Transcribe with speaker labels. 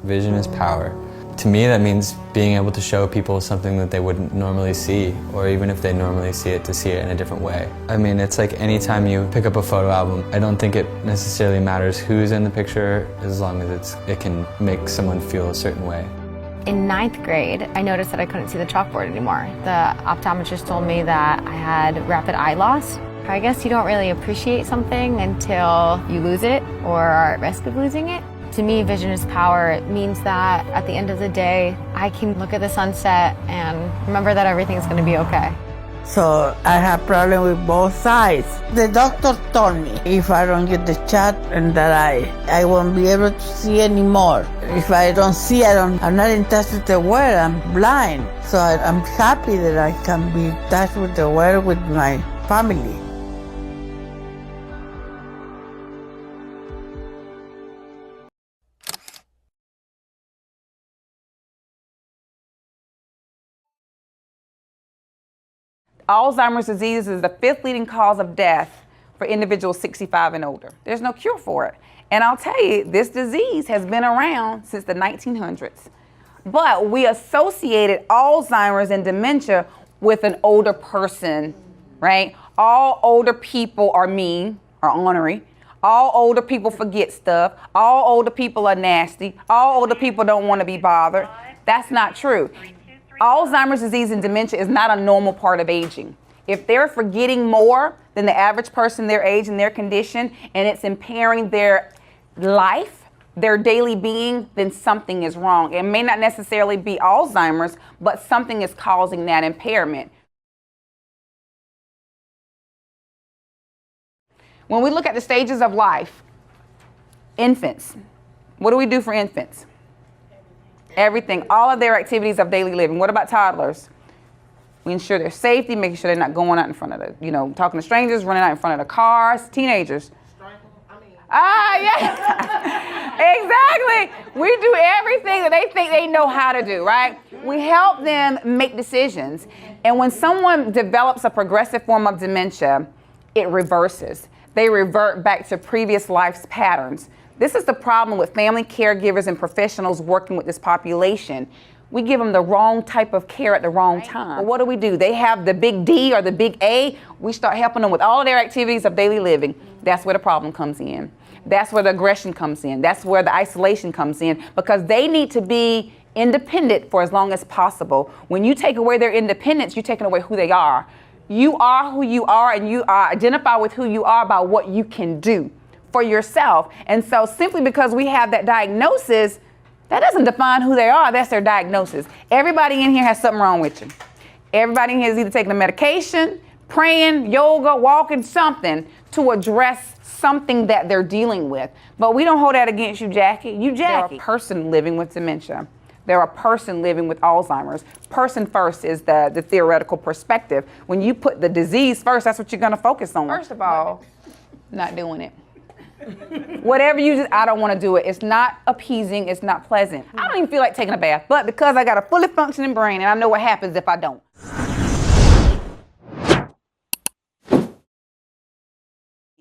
Speaker 1: Vision is power. To me, that means being able to show people something that they wouldn't normally see, or even if they normally see it, to see it in a different way. I mean, it's like anytime you pick up a photo album, I don't think it necessarily matters who's in the picture, as long as it can make someone feel a certain way.
Speaker 2: In 9th grade, I noticed that I couldn't see the chalkboard anymore. The optometrist told me that I had rapid eye loss. I guess you don't really appreciate something until you lose it or are at risk of losing it. To me, vision is power. It means that at the end of the day, I can look at the sunset and remember that everything's going to be okay.
Speaker 3: So I have problem with both sides. The doctor told me if I don't get the shot in that eye, I won't be able to see anymore. If I don't see, I'm not in touch with the world. I'm blind. So I'm happy that I can be in touch with the world with my family.
Speaker 4: Alzheimer's disease is the 5th leading cause of death for individuals 65 and older. There's no cure for it. And I'll tell you, this disease has been around since the 1900s. But we associated Alzheimer's and dementia with an older person, right? All older people are mean or ornery. All older people forget stuff. All older people are nasty. All older people don't want to be bothered. That's not true. Alzheimer's disease and dementia is not a normal part of aging. If they're forgetting more than the average person their age and their condition, and it's impairing their life, their daily being, then something is wrong. It may not necessarily be Alzheimer's, but something is causing that impairment. When we look at the stages of life, infants, what do we do for infants? Everything, all of their activities of daily living. What about toddlers? We ensure their safety, making sure they're not going out in front of the, talking to strangers, running out in front of the cars. Teenagers. Yeah. Exactly. We do everything that they think they know how to do, right? We help them make decisions. And when someone develops a progressive form of dementia, it reverses. They revert back to previous life's patterns. This is the problem with family caregivers and professionals working with this population. We give them the wrong type of care at the wrong time. Well, what do? They have the big D or the big A. We start helping them with all of their activities of daily living. That's where the problem comes in. That's where the aggression comes in. That's where the isolation comes in, because they need to be independent for as long as possible. When you take away their independence, you're taking away who they are. You are who you are, and you identify with who you are by what you can do for yourself. And so simply because we have that diagnosis, that doesn't define who they are. That's their diagnosis. Everybody in here has something wrong with you. Everybody in here is either taking a medication, praying, yoga, walking, something to address something that they're dealing with. But we don't hold that against you, Jackie. You, Jackie. They're a person living with dementia. They're a person living with Alzheimer's. Person first is the theoretical perspective. When you put the disease first, that's what you're going to focus on. First of all, not doing it. Whatever you I don't want to do it. It's not appeasing. It's not pleasant. I don't even feel like taking a bath, but because I got a fully functioning brain and I know what happens if I don't.